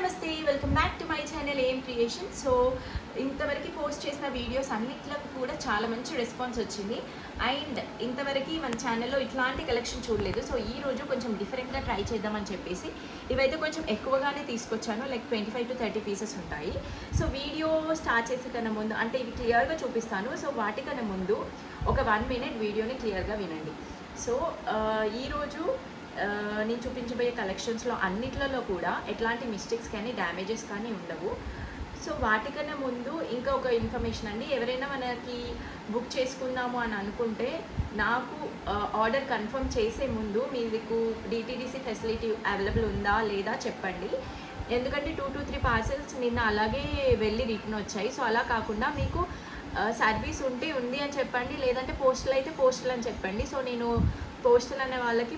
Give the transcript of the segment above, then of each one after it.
నమస్తే welcome back to my channel ఏం creation. So ఇంతవరకు పోస్ట్ చేసిన వీడియోస్ అన్నిట్లకు కూడా చాలా మంచి రెస్పాన్స్ వచ్చింది. అండ్ ఇంతవరకు మన ఛానల్లో ఇట్లాంటి కలెక్షన్ చూడలేదు. సో ఈ రోజు కొంచెం డిఫరెంట్గా ట్రై చేద్దామని చెప్పేసి ఇవైతే కొంచెం ఎక్కువగానే తీసుకొచ్చాను. లైక్ 25 to 30 పీసెస్ ఉంటాయి. సో వీడియో స్టార్ట్ చేసే కన్నా ముందు అంటే ఇవి క్లియర్గా చూపిస్తాను. సో వాటికన్నా ముందు ఒక 1 minute వీడియోని క్లియర్గా వినండి. సో ఈరోజు నేను చూపించబోయే కలెక్షన్స్లో అన్నిట్లలో కూడా ఎట్లాంటి మిస్టేక్స్ కానీ డ్యామేజెస్ కానీ ఉండవు. సో వాటికన్నా ముందు ఇంకా ఒక ఇన్ఫర్మేషన్ అండి, ఎవరైనా మనకి బుక్ చేసుకుందాము అని అనుకుంటే నాకు ఆర్డర్ కన్ఫర్మ్ చేసే ముందు మీకు డిటిడిసి ఫెసిలిటీ అవైలబుల్ ఉందా లేదా చెప్పండి. ఎందుకంటే 2 to 3 పార్సెల్స్ నిన్న అలాగే వెళ్ళి రిటర్న్ వచ్చాయి. సో అలా కాకుండా మీకు సర్వీస్ ఉంటే ఉంది అని చెప్పండి, లేదంటే పోస్టల్ అయితే పోస్టల్ అని చెప్పండి. సో నేను పోస్టల్ అనే వాళ్ళకి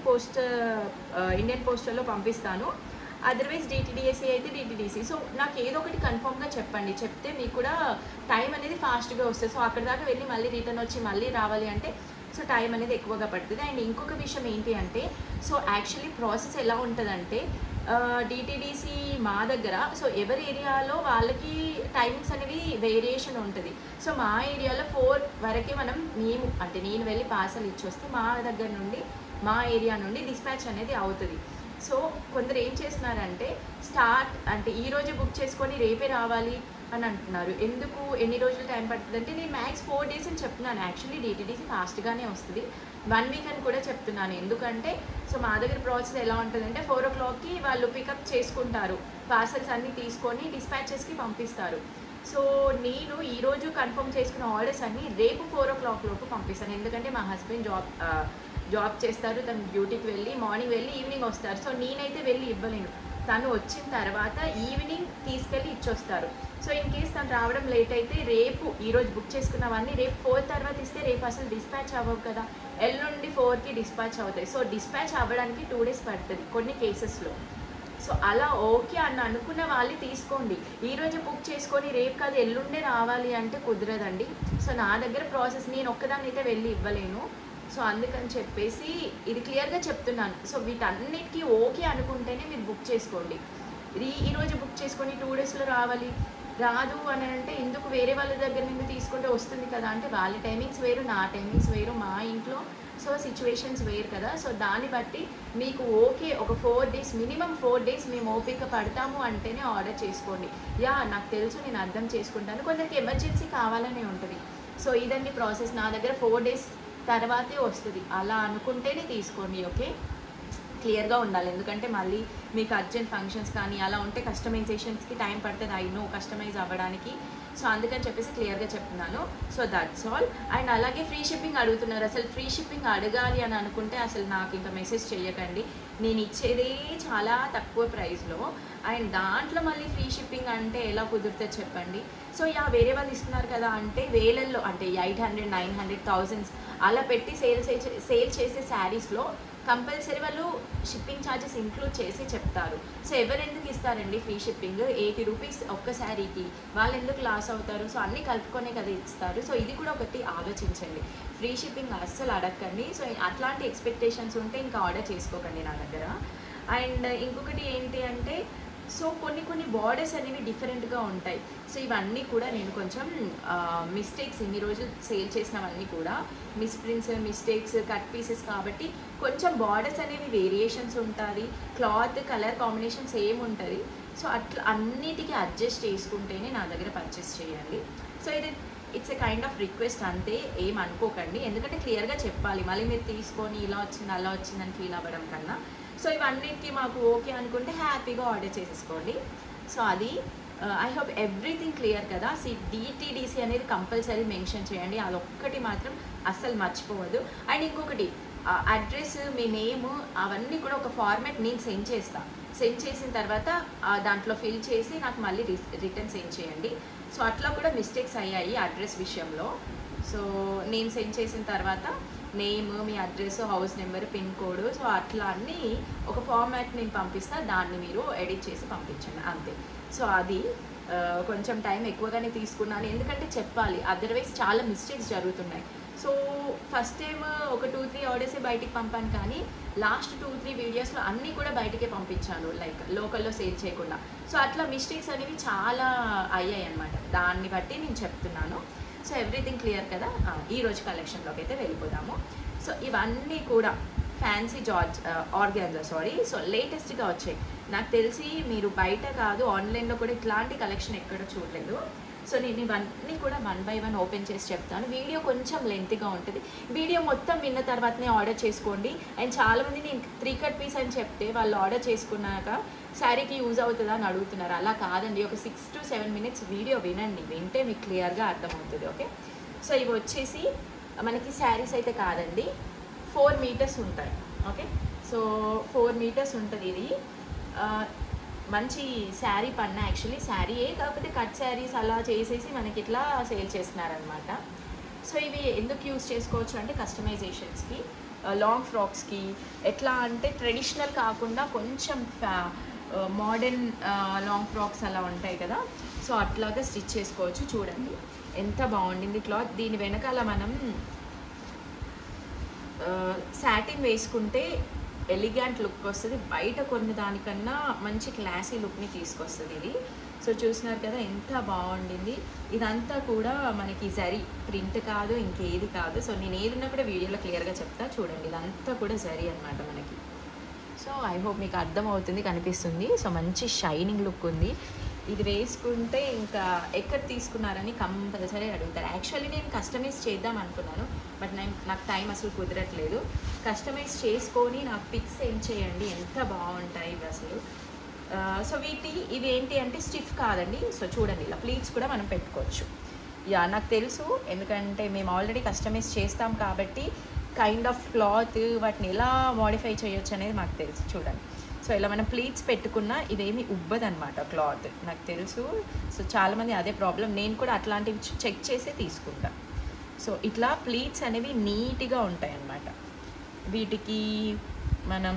ఇండియన్ పోస్టల్లో పంపిస్తాను. అదర్వైజ్ డిటిడిఎస్సి అయితే డిటిడిసి. సో నాకు ఏదో ఒకటి కన్ఫర్మ్గా చెప్పండి, చెప్తే మీకు కూడా టైం అనేది ఫాస్ట్గా వస్తుంది. సో అక్కడ దాకా వెళ్ళి మళ్ళీ రిటర్న్ వచ్చి మళ్ళీ రావాలి అంటే సో టైం అనేది ఎక్కువగా పడుతుంది. అండ్ ఇంకొక విషయం ఏంటి అంటే, సో యాక్చువల్లీ ప్రాసెస్ ఎలా ఉంటుందంటే డిటిడిసి మా దగ్గర సో ఎవరి ఏరియాలో వాళ్ళకి టైమింగ్స్ అనేవి వేరియేషన్ ఉంటుంది. సో మా ఏరియాలో 4 వరకే నేను వెళ్ళి పార్సల్ ఇచ్చొస్తే మా దగ్గర నుండి మా ఏరియా నుండి డిస్పాచ్ అనేది అవుతుంది. సో కొందరు ఏం చేస్తున్నారంటే ఈరోజే బుక్ చేసుకొని రేపే రావాలి అని అంటున్నారు. ఎందుకు ఎన్ని రోజులు టైం పడుతుంది అంటే నేను మ్యాక్స్ 4 days అని చెప్తున్నాను. యాక్చువల్లీ డిటిడిసి ఫాస్ట్గానే వస్తుంది, 1 week అని కూడా చెప్తున్నాను. ఎందుకంటే సో మా దగ్గర ప్రాసెస్ ఎలా ఉంటుందంటే 4 o'clockకి వాళ్ళు పికప్ చేసుకుంటారు, పార్సల్స్ అన్నీ తీసుకొని డిస్పాచెస్కి పంపిస్తారు. సో నేను ఈరోజు కన్ఫర్మ్ చేసుకున్న ఆర్డర్స్ అన్నీ రేపు 4 o'clock లోపు పంపిస్తాను. ఎందుకంటే మా హస్బెండ్ జాబ్ చేస్తారు, తను డ్యూటీకి వెళ్ళి మార్నింగ్ వెళ్ళి ఈవినింగ్ వస్తారు. సో నేనైతే వెళ్ళి ఇవ్వలేను, తను వచ్చిన తర్వాత ఈవినింగ్ తీసుకెళ్ళి ఇచ్చొస్తారు. సో ఇన్ కేస్ తను రావడం లేట్ అయితే ఈరోజు బుక్ చేసుకున్నవన్నీ రేపు 4 తర్వాత ఇస్తే రేపు అసలు డిస్పాచ్ అవ్వవు కదా, ఎల్లుండి 4కి డిస్పాచ్ అవుతాయి. సో డిస్పాచ్ అవ్వడానికి 2 days పడుతుంది కొన్ని కేసెస్లో. సో అలా ఓకే అని అనుకున్న వాళ్ళు తీసుకోండి. ఈరోజు బుక్ చేసుకొని రేపు కాదు ఎల్లుండే రావాలి అంటే కుదరదండి. సో నా దగ్గర ప్రాసెస్ నేను ఒక్కదాన్ని అయితే వెళ్ళి ఇవ్వలేను. సో అందుకని చెప్పేసి ఇది క్లియర్గా చెప్తున్నాను. సో వీటన్నిటికీ ఓకే అనుకుంటేనే మీరు బుక్ చేసుకోండి. ఈరోజు బుక్ చేసుకొని 2 daysలో రాదు అని అంటే ఎందుకు వేరే వాళ్ళ దగ్గర నుండి తీసుకుంటే వస్తుంది కదా అంటే వాళ్ళ టైమింగ్స్ వేరు, నా టైమింగ్స్ వేరు, మా ఇంట్లో సో సిచ్యువేషన్స్ వేరు కదా. సో దాన్ని బట్టి మీకు ఓకే ఒక 4 days మినిమం 4 days మేము ఓపిక పడతాము అంటేనే ఆర్డర్ చేసుకోండి. నాకు తెలుసు, నేను అర్థం చేసుకుంటాను, కొందరికి ఎమర్జెన్సీ కావాలనే ఉంటుంది. సో ఇదండి ప్రాసెస్. నా దగ్గర 4 days తర్వాతే వస్తుంది, అలా అనుకుంటేనే తీసుకోండి. ఓకే, క్లియర్గా ఉండాలి. ఎందుకంటే మళ్ళీ మీకు అర్జెంట్ ఫంక్షన్స్ కానీ అలా ఉంటే కస్టమైజేషన్స్కి టైం పడుతుంది, కస్టమైజ్ అవ్వడానికి. సో అందుకని చెప్పేసి క్లియర్గా చెప్తున్నాను. So that's all. అండ్ అలాగే ఫ్రీ షిప్పింగ్ అడుగుతున్నారు. అసలు ఫ్రీ షిప్పింగ్ అడగాలి అని అనుకుంటే అసలు నాకు ఇంకా మెసేజ్ చేయకండి. నేను ఇచ్చేదే చాలా తక్కువ ప్రైస్లో, అండ్ దాంట్లో మళ్ళీ ఫ్రీ షిప్పింగ్ అంటే ఎలా కుదురుతుంది చెప్పండి. సో వేరే వాళ్ళు ఇస్తున్నారు కదా అంటే వేలల్లో అంటే 800, 900, thousands అలా పెట్టి సేల్ చేసే శారీస్లో కంపల్సరీ వాళ్ళు షిప్పింగ్ ఛార్జెస్ ఇంక్లూడ్ చేసి చెప్తారు. సో ఎవరెందుకు ఇస్తారండి ఫ్రీ షిప్పింగ్? 80 rupees ఒక్క శారీకి, వాళ్ళు ఎందుకు లాస్ అవుతారు? సో అన్నీ కలుపుకొనే కదా ఇస్తారు. సో ఇది కూడా ఒకటి ఆలోచించండి. ఫ్రీ షిప్పింగ్ అస్సలు అడగండి. సో అట్లాంటి ఎక్స్పెక్టేషన్స్ ఉంటే ఇంకా ఆర్డర్ చేసుకోకండి నా దగ్గర. అండ్ ఇంకొకటి ఏంటి అంటే సో కొన్ని బార్డర్స్ అనేవి డిఫరెంట్గా ఉంటాయి. సో ఇవన్నీ కూడా నేను కొంచెం మిస్టేక్స్ ఇన్ని రోజులు సేల్ చేసినవన్నీ కూడా మిస్ప్రింట్స్, మిస్టేక్స్, కట్ పీసెస్ కాబట్టి కొంచెం బార్డర్స్ అనేవి వేరియేషన్స్ ఉంటుంది, క్లాత్ కలర్ కాంబినేషన్ సేమ్ ఉంటుంది. సో అట్లా అన్నిటికీ అడ్జస్ట్ చేసుకుంటేనే నా దగ్గర పర్చేస్ చేయండి. So it's a kind of request అంతే, ఏం అనుకోకండి. ఎందుకంటే క్లియర్గా చెప్పాలి, మళ్ళీ మీరు తీసుకొని ఇలా వచ్చింది అలా వచ్చిందని ఫీల్ అవ్వడం కన్నా. సో ఇవన్నిటికీ మాకు ఓకే అనుకుంటే హ్యాపీగా ఆర్డర్ చేసేసుకోండి. సో అది ఐ హోప్ ఎవ్రీథింగ్ క్లియర్ కదా. డిటిడిసి అనేది కంపల్సరీ మెన్షన్ చేయండి, అదొక్కటి మాత్రం అస్సలు మర్చిపోవద్దు. అండ్ ఇంకొకటి అడ్రస్, మీ నేమ్ అవన్నీ కూడా ఒక ఫార్మాట్ నేను సెండ్ చేసిన తర్వాత దాంట్లో ఫిల్ చేసి నాకు మళ్ళీ రిటర్న్ సెండ్ చేయండి. సో అట్లా కూడా మిస్టేక్స్ అయ్యాయి అడ్రస్ విషయంలో. సో నేను సెండ్ చేసిన తర్వాత నేమ్, మీ address, house number, pin code, so అట్లా అన్నీ ఒక ఫార్మాట్ నేను పంపిస్తాను, దాన్ని మీరు ఎడిట్ చేసి పంపించండి అంతే. సో అది కొంచెం టైం ఎక్కువగానే తీసుకున్నాను, ఎందుకంటే చెప్పాలి, అదర్వైజ్ చాలా మిస్టేక్స్ జరుగుతున్నాయి. సో ఫస్ట్ టైం ఒక 2-3 ఆర్డర్సే బయటికి పంపాను, కానీ లాస్ట్ 2-3 వీడియోస్లో అన్నీ కూడా బయటికే పంపించాను, లైక్ లోకల్లో సేల్ చేయకుండా. సో అట్లా మిస్టేక్స్ అనేవి చాలా అయ్యాయి అనమాట. దాన్ని బట్టి నేను చెప్తున్నాను. సో ఎవ్రీథింగ్ క్లియర్ కదా. ఈరోజు కలెక్షన్లోకి అయితే వెళ్ళిపోదాము. సో ఇవన్నీ కూడా ఫ్యాన్సీ జార్జ్ ఆర్గాన్జా, సో లేటెస్ట్గా వచ్చాయి. నాకు తెలిసి మీరు బయట కాదు ఆన్లైన్లో కూడా ఇట్లాంటి కలెక్షన్ ఎక్కడ చూడలేదు. సో నేను ఇవన్నీ కూడా 1 by 1 ఓపెన్ చేసి చెప్తాను. వీడియో కొంచెం లెంత్గా ఉంటుంది. వీడియో మొత్తం విన్న తర్వాతనే ఆర్డర్ చేసుకోండి. అండ్ చాలామంది నేను 3 కట్ పీస్ అని చెప్తే వాళ్ళు ఆర్డర్ చేసుకున్నాక శారీకి యూజ్ అవుతుందా అని అడుగుతున్నారు. అలా కాదండి, ఒక 6 to 7 minutes వీడియో వినండి, వింటే మీకు క్లియర్గా అర్థమవుతుంది. ఓకే, సో ఇవి వచ్చేసి మనకి శారీస్ అయితే కాదండి, 4 meters ఉంటాయి. ఓకే, సో 4 meters ఉంటుంది. ఇది మంచి శారీ పన్న, యాక్చువల్లీ శారీయే కాకపోతే కట్ శారీస్ అలా చేసేసి మనకి ఇట్లా సేల్ చేస్తున్నారనమాట. సో ఇవి ఎందుకు యూజ్ చేసుకోవచ్చు అంటే కస్టమైజేషన్స్కి, లాంగ్ ఫ్రాక్స్కి, ఎట్లా అంటే ట్రెడిషనల్ కాకుండా కొంచెం మోడర్న్ లాంగ్ ఫ్రాక్స్ అలా ఉంటాయి కదా, సో అట్లాగా స్టిచ్ చేసుకోవచ్చు. చూడండి ఎంత బాగుండింది క్లాత్. దీని వెనకాల మనం సాటిన్ వేసుకుంటే ఎలిగెంట్ లుక్ వస్తుంది, బయట కొన్ని దానికన్నా మంచి క్లాసీ లుక్ని తీసుకొస్తుంది ఇది. సో చూస్తున్నారు కదా ఎంత బాగుండింది. ఇదంతా కూడా మనకి జరీ ప్రింట్ కాదు, ఇంకేది కాదు. సో నేను ఏదున్నా కూడా వీడియోలో క్లియర్గా చెప్తా, చూడండి. ఇదంతా కూడా జరీ అనమాట మనకి. సో ఐ హోప్ మీకు అర్థమవుతుంది, కనిపిస్తుంది. సో మంచి షైనింగ్ లుక్ ఉంది. ఇది వేసుకుంటే ఇంకా ఎక్కడ తీసుకున్నారని కంపల్సరీ అడుగుతారు. యాక్చువల్లీ నేను కస్టమైజ్ చేద్దాం అనుకున్నాను, బట్ నాకు టైం అసలు కుదరట్లేదు. కస్టమైజ్ చేసుకొని నాకు పిక్స్ ఏం చేయండి, ఎంత బాగుంటాయి ఇవి అసలు. సో ఇవి ఏంటి అంటే స్టిఫ్ కాదండి. సో చూడండి, ఇలా ప్లీట్స్ కూడా మనం పెట్టుకోవచ్చు. నాకు తెలుసు, ఎందుకంటే మేము ఆల్రెడీ కస్టమైజ్ చేస్తాం కాబట్టి కైండ్ ఆఫ్ క్లాత్ వాటిని ఎలా మోడిఫై చేయొచ్చు అనేది మాకు తెలుసు. చూడండి, సో ఇలా మనం ప్లీట్స్ పెట్టుకున్నా ఇవేమి ఉబ్బదనమాట క్లాత్, నాకు తెలుసు. సో చాలామంది అదే ప్రాబ్లం, నేను కూడా అట్లాంటివి చెక్ చేసే తీసుకుంటా. సో ఇట్లా ప్లీట్స్ అనేవి నీట్గా ఉంటాయి అన్నమాట. వీటికి మనం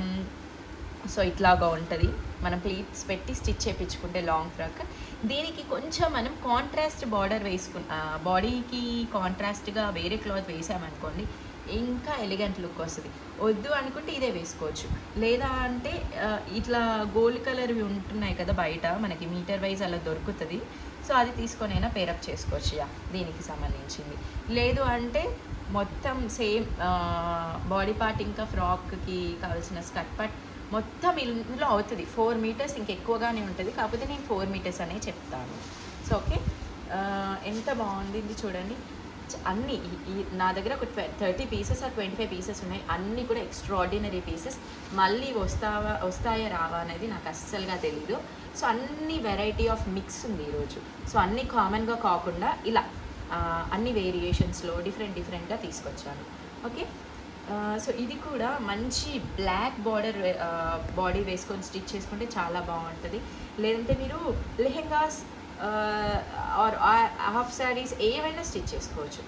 సో ఇట్లాగా ఉంటుంది, మనం ప్లీట్స్ పెట్టి స్టిచ్ చేయించుకుంటే లాంగ్ ఫ్రాక్. దీనికి కొంచెం మనం కాంట్రాస్ట్ బార్డర్ బాడీకి కాంట్రాస్ట్గా వేరే క్లాత్ వేసామనుకోండి, ఇంకా ఎలిగెంట్ లుక్ వస్తుంది. వద్దు అనుకుంటే ఇదే వేసుకోవచ్చు, లేదా అంటే ఇట్లా గోల్డ్ కలర్వి ఉంటున్నాయి కదా బయట, మనకి మీటర్ వైజ్ అలా దొరుకుతుంది. సో అది తీసుకొనైనా పేరప్ చేసుకోవచ్చు దీనికి సంబంధించింది. లేదు అంటే మొత్తం సేమ్ బాడీ పార్ట్ ఇంకా ఫ్రాక్కి కావాల్సిన స్కర్ట్ పార్ట్ మొత్తం ఇందులో అవుతుంది. 4 meters ఇంకెక్కువగానే ఉంటుంది, కాకపోతే నేను 4 meters అనే చెప్తాను. సో ఓకే, ఎంత బాగుంది ఇది చూడండి. అన్నీ నా దగ్గర ఒక 30 pieces or 25 pieces ఉన్నాయి. అన్నీ కూడా ఎక్స్ట్రాడినరీ పీసెస్. మళ్ళీ వస్తాయా రావా అనేది నాకు అస్సలుగా తెలీదు. సో అన్ని వెరైటీ ఆఫ్ మిక్స్ ఉంది ఈరోజు. సో అన్నీ కామన్గా కాకుండా ఇలా అన్ని వేరియేషన్స్లో డిఫరెంట్గా తీసుకొచ్చాను. ఓకే, సో ఇది కూడా మంచి బ్లాక్ బాడీ వేసుకొని స్టిచ్ చేసుకుంటే చాలా బాగుంటుంది. లేదంటే మీరు లెహెంగాస్ ఆర్ హాఫ్ శారీస్ ఏవైనా స్టిచ్ చేసుకోవచ్చు.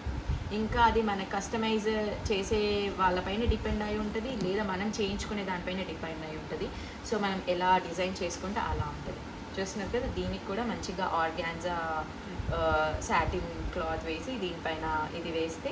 ఇంకా అది మన కస్టమైజ్ చేసే వాళ్ళపైన డిపెండ్ అయి ఉంటుంది, లేదా మనం చేయించుకునే దానిపైన డిపెండ్ అయి ఉంటుంది. సో మనం ఎలా డిజైన్ చేసుకుంటే అలా ఉంటుంది. చూస్తున్నారు కదా, దీనికి కూడా మంచిగా ఆర్గాన్జా సాటిన్ క్లాత్ వేసి దీనిపైన ఇది వేస్తే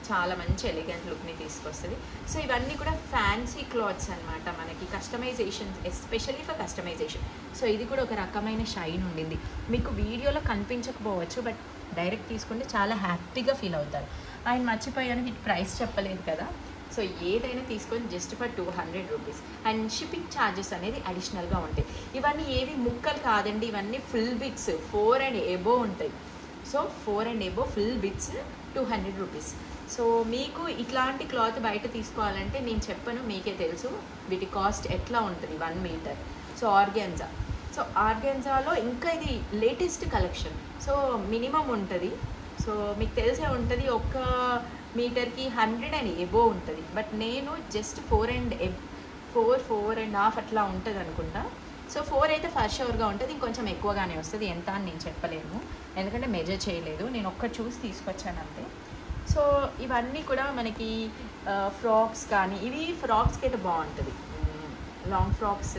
చాలా మంచి ఎలిగెంట్ లుక్ని తీసుకొస్తుంది. సో ఇవన్నీ కూడా ఫ్యాన్సీ క్లాత్స్ అనమాట, మనకి customization, especially for customization. So ఇది కూడా ఒక రకమైన షైన్ ఉండింది. మీకు వీడియోలో కనిపించకపోవచ్చు, బట్ డైరెక్ట్ తీసుకుంటే చాలా హ్యాపీగా ఫీల్ అవుతారు. ఆయన మర్చిపోయాను, వీటి ప్రైస్ చెప్పలేదు కదా. సో ఏదైనా తీసుకొని just for 200 rupees. And shipping charges అనేది అడిషనల్గా ఉంటాయి. ఇవన్నీ ఏవి ముక్కలు కాదండి, ఇవన్నీ ఫుల్ బిట్స్, 4 and above ఉంటాయి. So 4 and above full bits 200 rupees. So మీకు ఇట్లాంటి క్లాత్ బయట తీసుకోవాలంటే నేను చెప్పను, మీకే తెలుసు వీటి కాస్ట్ ఎట్లా ఉంటుంది 1 meter. సో ఆర్గాన్జాలో ఇంకా ఇది లేటెస్ట్ కలెక్షన్. సో మినిమం ఉంటుంది, సో మీకు తెలిసే ఉంటుంది, 1 మీటర్కి 100 and above ఉంటుంది. బట్ నేను జస్ట్ 4 and half అట్లా ఉంటుంది అనుకుంటా. సో 4 అయితే ఫర్ షూర్గా ఉంటుంది, ఇంకొంచెం ఎక్కువగానే వస్తుంది. ఎంత అని నేను చెప్పలేను, ఎందుకంటే మెజర్ చేయలేదు, నేను ఒక్కటి చూసి తీసుకొచ్చాను అంతే. సో ఇవన్నీ కూడా మనకి ఫ్రాక్స్ కానీ, ఇవి ఫ్రాక్స్కి అయితే బాగుంటుంది. లాంగ్ ఫ్రాక్స్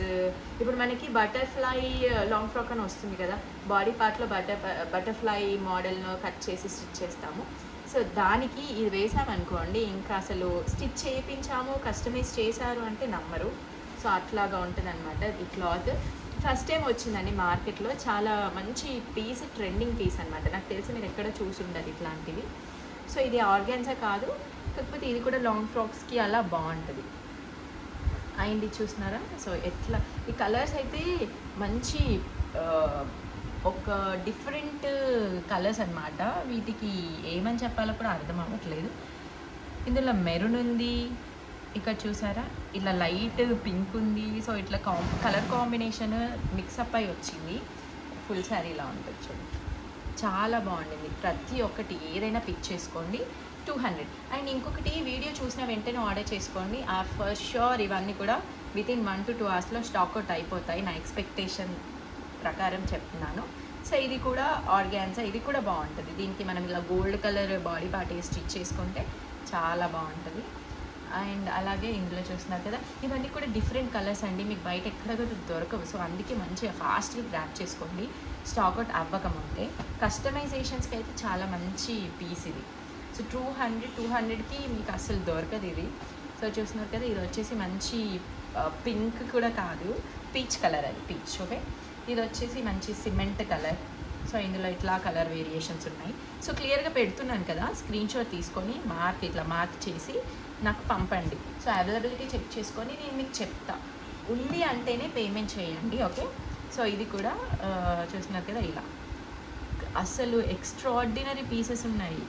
ఇప్పుడు మనకి బటర్ఫ్లై లాంగ్ ఫ్రాక్ అని వస్తుంది కదా, బాడీ పార్ట్లో బటర్ఫ్లై మోడల్ను కట్ చేసి స్టిచ్ చేస్తాము. సో దానికి ఇది వేసామనుకోండి, ఇంకా అసలు స్టిచ్ చేయించాము, కస్టమైజ్ చేశారు అంటే నమ్మరు. సో అట్లాగా ఉంటుంది అనమాట ఈ క్లాత్. ఫస్ట్ టైం వచ్చిందండి మార్కెట్లో, చాలా మంచి పీస్, ట్రెండింగ్ పీస్ అనమాట. నాకు తెలిసి మీరు ఎక్కడ చూసి ఉండదు ఇట్లాంటివి. సో ఇది ఆర్గాన్జా కాదు, కాకపోతే ఇది కూడా లాంగ్ ఫ్రాక్స్కి అలా బాగుంటుంది. అండ్ ఇది చూస్తున్నారా, సో ఎట్లా ఈ కలర్స్ అయితే మంచి ఒక డిఫరెంట్ కలర్స్ అనమాట. వీటికి ఏమని చెప్పాలో కూడా అర్థం అవ్వట్లేదు. ఇందులో మెరూన్ ఉంది, ఇక్కడ చూసారా ఇలా లైట్ పింక్ ఉంది. సో ఇట్లా కలర్ కాంబినేషన్ మిక్సప్ అయి వచ్చింది. ఫుల్ శారీ ఇలా ఉంటుంది చూడండి, చాలా బాగుండింది. ప్రతి ఒక్కటి ఏదైనా పిక్ చేసుకోండి, 200. అండ్ ఇంకొకటి, వీడియో చూసిన వెంటనే ఆర్డర్ చేసుకోండి. ఫర్ ష్యూర్ ఇవన్నీ కూడా within 1 to 2 hours stock out అయిపోతాయి, నా ఎక్స్పెక్టేషన్ ప్రకారం చెప్తున్నాను. సో ఇది కూడా ఆర్గాన్జా, ఇది కూడా బాగుంటుంది. దీనికి మనం ఇలా gold colour body part stitch చేసుకుంటే చాలా బాగుంటుంది. అండ్ అలాగే ఇందులో చూస్తున్నారు కదా, ఇవన్నీ కూడా డిఫరెంట్ కలర్స్ అండి, మీకు బయట ఎక్కడ కూడా దొరకవు. సో అందుకే మంచిగా ఫాస్ట్గా గ్రాప్ చేసుకోండి స్టాక్ అవుట్ అవ్వకముందే. కస్టమైజేషన్స్కి అయితే చాలా మంచి పీస్ ఇది. సో 200కి మీకు అస్సలు దొరకదు ఇది. సో చూస్తున్నారు కదా, ఇది వచ్చేసి మంచి పింక్ కూడా కాదు, పీచ్ కలర్, అది పీచ్. ఓకే, ఇది వచ్చేసి మంచి సిమెంట్ కలర్. సో ఇందులో ఇట్లా కలర్ వేరియేషన్స్ ఉన్నాయి. సో క్లియర్గా పెడుతున్నాను కదా, స్క్రీన్ షాట్ తీసుకొని ఇట్లా మార్క్ చేసి నాకు పంపండి. సో అవైలబిలిటీ చెక్ చేసుకొని నేను మీకు చెప్తా. ఉంది అంటేనే పేమెంట్ చేయండి. ఓకే, సో ఇది కూడా చూస్తున్నారు కదా, ఇలా అస్సలు ఎక్స్ట్రాడినరీ పీసెస్ ఉన్నాయి.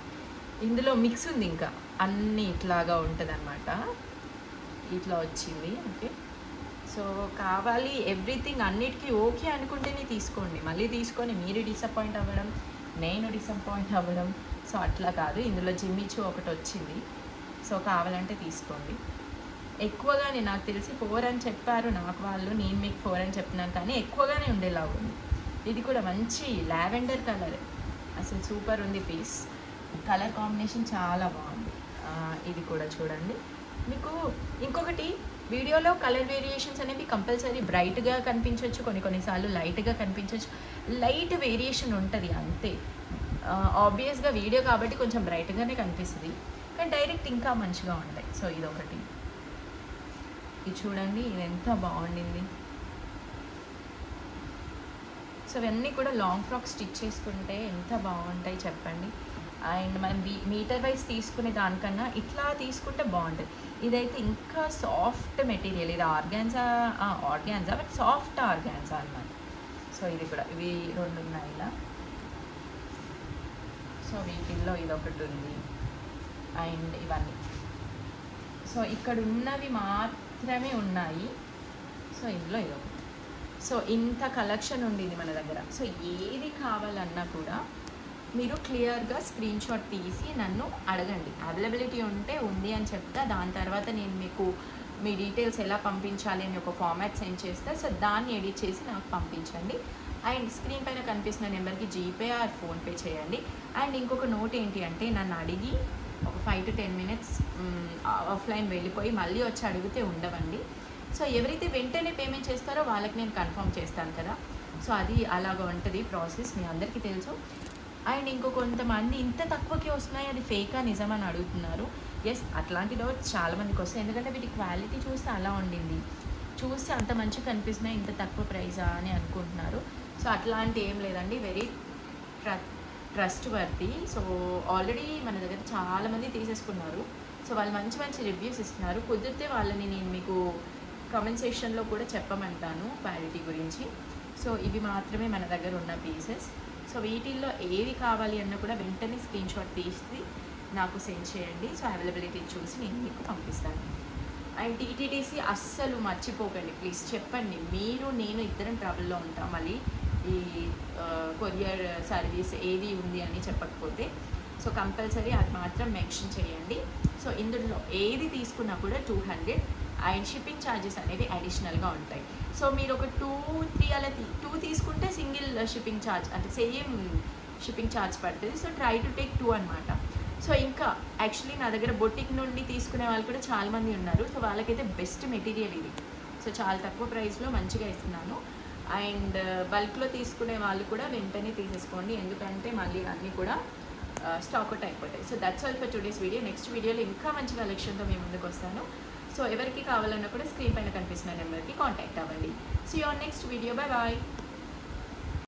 ఇందులో మిక్స్ ఉంది, ఇంకా అన్నీ ఇట్లాగా ఉంటుంది అనమాట. ఇట్లా వచ్చింది. ఓకే, సో కావాలి ఎవ్రీథింగ్ అన్నిటికీ ఓకే అనుకుంటేనే తీసుకోండి. మళ్ళీ తీసుకొని మీరు డిసప్పాయింట్ అవ్వడం, నేను డిసప్పాయింట్ అవ్వడం, సో అట్లా కాదు. ఇందులో జిమ్మిచూ ఒకటి వచ్చింది, సో కావాలంటే తీసుకోండి. ఎక్కువగానే నాకు తెలిసి 4 అని చెప్పారు నాకు వాళ్ళు, నేను మీకు 4 అని చెప్తున్నాను, కానీ ఎక్కువగానే ఉండేలా ఉంది. ఇది కూడా మంచి లావెండర్ కలర్, అసలు సూపర్ ఉంది పీస్. కలర్ కాంబినేషన్ చాలా బాగుంది. ఇది కూడా చూడండి. మీకు ఇంకొకటి, వీడియోలో కలర్ వేరియేషన్స్ అనేవి కంపల్సరీ బ్రైట్గా కనిపించవచ్చు, కొన్నిసార్లు లైట్గా కనిపించవచ్చు. లైట్ వేరియేషన్ ఉంటుంది అంతే. ఆబ్వియస్గా వీడియో కాబట్టి కొంచెం బ్రైట్గానే కనిపిస్తుంది, కానీ డైరెక్ట్ ఇంకా మంచిగా ఉంటాయి. సో ఇదొకటి, ఇది చూడండి, ఇది ఎంత బాగుండింది. సో ఇవన్నీ కూడా లాంగ్ ఫ్రాక్ స్టిచ్ చేసుకుంటే ఎంత బాగుంటాయి చెప్పండి. అండ్ మనం మీటర్ వైజ్ తీసుకునే దానికన్నా ఇట్లా తీసుకుంటే బాగుంటుంది. ఇదైతే ఇంకా సాఫ్ట్ మెటీరియల్, ఇది ఆర్గాన్జా బట్ సాఫ్ట్ ఆర్గాన్జా అన్నమాట. సో ఇది కూడా, ఇవి 2 ఉన్నాయి ఇలా. సో వీటిల్లో ఇదొకటి ఉంది. అండ్ ఇవన్నీ, సో ఇక్కడ ఉన్నవి మాత్రమే ఉన్నాయి. సో ఇందులో ఇదొకటి. సో ఇంత కలెక్షన్ ఉంది ఇది మన దగ్గర. సో ఏది కావాలన్నా కూడా మీరు క్లియర్గా స్క్రీన్ షాట్ తీసి నన్ను అడగండి. అవైలబిలిటీ ఉంటే ఉంది అని చెప్తా, దాని తర్వాత నేను మీకు మీ డీటెయిల్స్ ఎలా పంపించాలి అని ఒక ఫార్మాట్ సెండ్ చేస్తా. సో దాన్ని ఎడిట్ చేసి నాకు పంపించండి. అండ్ స్క్రీన్ పైన కనిపిస్తున్న నెంబర్కి జీపే ఆర్ ఫోన్పే చేయండి. అండ్ ఇంకొక నోట్ ఏంటి అంటే, నన్ను అడిగి ఒక 5 to 10 minutes ఆఫ్లైన్ వెళ్ళిపోయి మళ్ళీ వచ్చి అడిగితే ఉండవండి. సో ఎవరైతే వెంటనే పేమెంట్ చేస్తారో వాళ్ళకి నేను కన్ఫర్మ్ చేస్తాను కదా. సో అది అలాగ ఉంటుంది ప్రాసెస్, మీ అందరికీ తెలుసు. అండ్ ఇంకో కొంతమంది ఇంత తక్కువకి వస్తున్నాయి, అది ఫేకా నిజమని అడుగుతున్నారు. ఎస్, అట్లాంటి డౌట్స్ చాలామందికి వస్తాయి, ఎందుకంటే వీటి క్వాలిటీ చూస్తే అలా ఉండింది, చూస్తే అంత మంచిగా కనిపిస్తున్నాయి, ఇంత తక్కువ ప్రైజా అని అనుకుంటున్నారు. సో అట్లాంటి ఏం లేదండి, వెరీ ట్రస్ట్ వర్తి. సో ఆల్రెడీ మన దగ్గర చాలామంది తీసేసుకున్నారు. సో వాళ్ళు మంచి మంచి రివ్యూస్ ఇస్తున్నారు. కుదిరితే వాళ్ళని నేను మీకు కామెంట్ సెక్షన్లో కూడా చెప్పమంటాను క్వాలిటీ గురించి. సో ఇవి మాత్రమే మన దగ్గర ఉన్న పీసెస్. సో వీటిల్లో ఏవి కావాలి అన్నా కూడా వెంటనే స్క్రీన్ షాట్ తీసి నాకు సెండ్ చేయండి. సో అవైలబిలిటీ చూసి నేను మీకు పంపిస్తాను. అండ్ టీటీడీసీ అస్సలు మర్చిపోకండి ప్లీజ్, చెప్పండి. నేను ఇద్దరం ట్రావెల్లో ఉంటాం, మళ్ళీ ఈ కొరియర్ సర్వీస్ ఏది ఉంది అని చెప్పకపోతే. సో కంపల్సరీ అది మాత్రం మెన్షన్ చేయండి. సో ఇందులో ఏది తీసుకున్నా కూడా 200. అండ్ షిప్పింగ్ ఛార్జెస్ అనేవి అడిషనల్గా ఉంటాయి. సో మీరు ఒక 2-3 అలా 2 తీసుకుంటే సింగిల్ షిప్పింగ్ ఛార్జ్, అంటే సేమ్ షిప్పింగ్ ఛార్జ్ పడుతుంది. సో ట్రై టు టేక్ 2 అనమాట. సో ఇంకా యాక్చువల్లీ నా దగ్గర బొటిక్ నుండి తీసుకునే వాళ్ళు కూడా చాలామంది ఉన్నారు. సో వాళ్ళకైతే బెస్ట్ మెటీరియల్ ఇది. సో చాలా తక్కువ ప్రైస్లో మంచిగా ఇస్తున్నాను. అండ్ బల్క్లో తీసుకునే వాళ్ళు కూడా వెంటనే తీసేసుకోండి, ఎందుకంటే మళ్ళీ అన్నీ కూడా స్టాక్ అవుట్ అయిపోతాయి. So that's all for today's video. Next వీడియోలో ఇంకా మంచి కలెక్షన్తో మేము ముందుకు వస్తాను. సో ఎవరికి కావాలన్నా కూడా స్క్రీన్ పైన కనిపిస్తున్న నెంబర్కి కాంటాక్ట్ అవ్వండి. See you on next video. Bye bye.